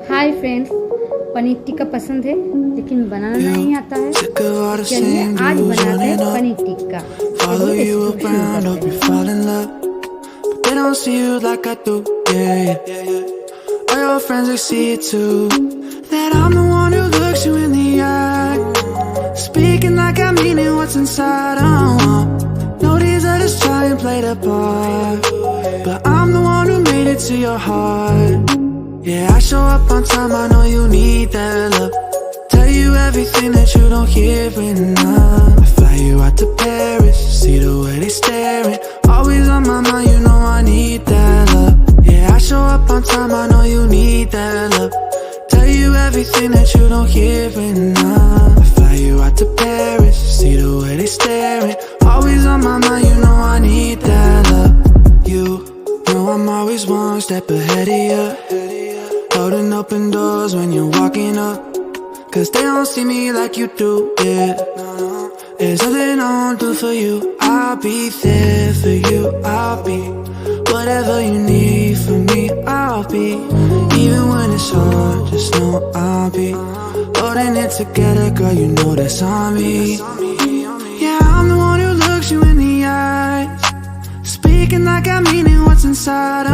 Hi friends, paneer tikka पसंद है लेकिन बनाना नहीं आता है। चलिए आज बनाते हैं paneer tikka. Follow you around, hope you fall in love, but they don't see you like I do. All your friends they see it too. That I'm the one who looks you in the eye, speaking like I mean it. What's inside? No, these others try and play the part, but I'm the one who made it to your heart. Yeah, I show up on time, I know you need that love. Tell you everything that you don't hear enough. I fly you out to Paris, see the way they staring. Always on my mind, you know I need that love. Yeah, I show up on time, I know you need that love. Tell you everything that you don't hear enough. I fly you out to Paris, see the way they staring. Always on my mind, you know I need that love. You know I'm always one step ahead of you, holding open doors when you're walking up, cause they don't see me like you do, yeah. There's nothing I won't do for you. I'll be there for you. I'll be whatever you need from me. I'll be, even when it's hard, just know I'll be holding it together, girl, you know that's on me. Yeah, I'm the one who looks you in the eyes, speaking like I mean it. What's inside?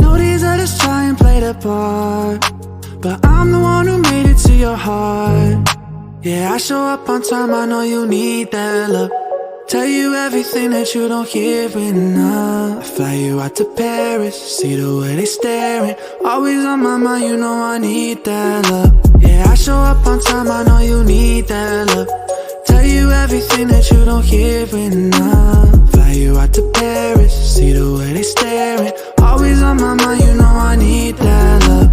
No, these others try and play the part, but I'm the one who made it to your heart. Yeah, I show up on time, I know you need that love. Tell you everything that you don't hear enough. I fly you out to Paris, see the way they staring. Always on my mind, you know I need that love. Yeah, I show up on time, I know you need that love. Tell you everything that you don't hear enough. Fly you out to Paris, see the way they staring. Always on my mind, you know I need that love.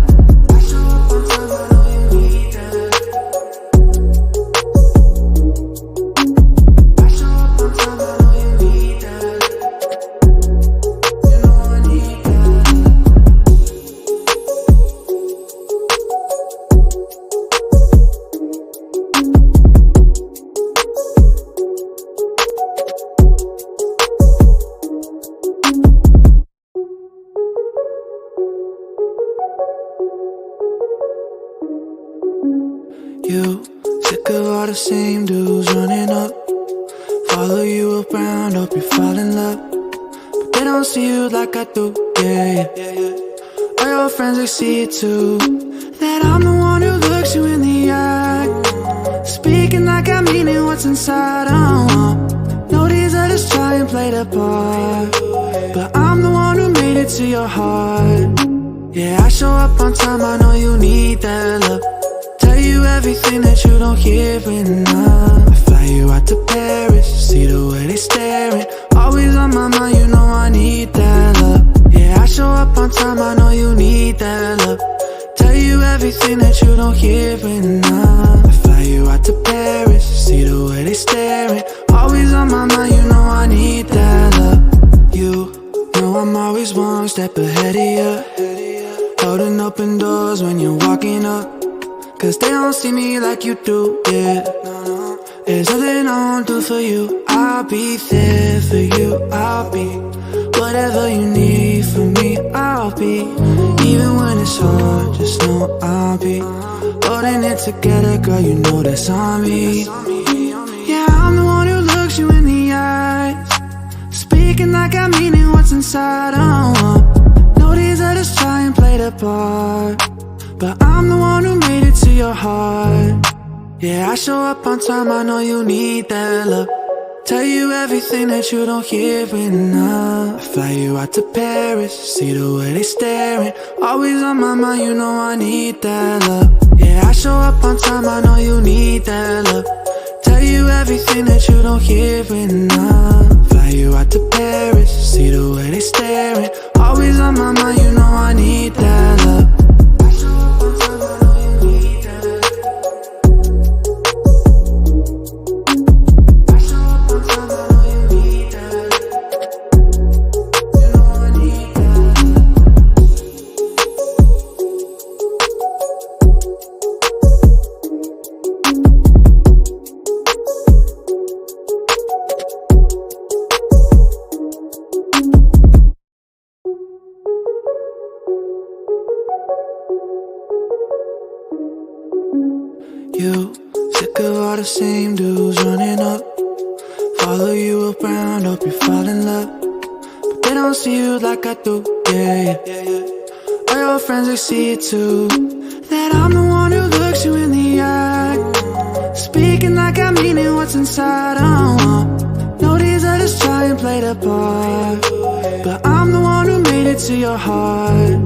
You sick of all the same dudes running up, follow you around, hope you fall in love, but they don't see you like I do, yeah. All your friends they see it too. That I'm the one who looks you in the eye, speaking like I mean it. What's inside? No, these others try and play the part, but I'm the one who made it to your heart. Yeah, I show up on time, I know you need that love. Tell you everything that you don't hear enough. I fly you out to Paris, see the way they staring. Always on my mind, you know I need that love. Yeah, I show up on time, I know you need that love. Tell you everything that you don't hear enough. I fly you out to Paris, see the way they staring. Always on my mind, you know I need that love. You know I'm always one step ahead of you, holding open doors when you're walking up, cause they don't see me like you do, yeah. There's nothing I won't do for you. I'll be there for you. I'll be whatever you need from me. I'll be, even when it's hard, just know I'll be holding it together, girl, you know that's on me. Yeah, I'm the one who looks you in the eyes, speaking like I mean it. What's inside? No, these others try and play the part, but I'm the one who made it to your heart. Yeah, I show up on time, I know you need that love. Tell you everything that you don't hear enough. I fly you out to Paris, see the way they staring. Always on my mind, you know I need that love. Yeah, I show up on time, I know you need that love. Tell you everything that you don't hear enough. Fly you out to Paris, see the way they staring. Always on my mind, you know I need that love. You sick of all the same dudes running up, follow you around, hope you fall in love, but they don't see you like I do, yeah, yeah. All your friends, they see it too, that I'm the one who looks you in the eye, speaking like I mean it, what's inside, know these others try and play the part, but I'm the one who made it to your heart.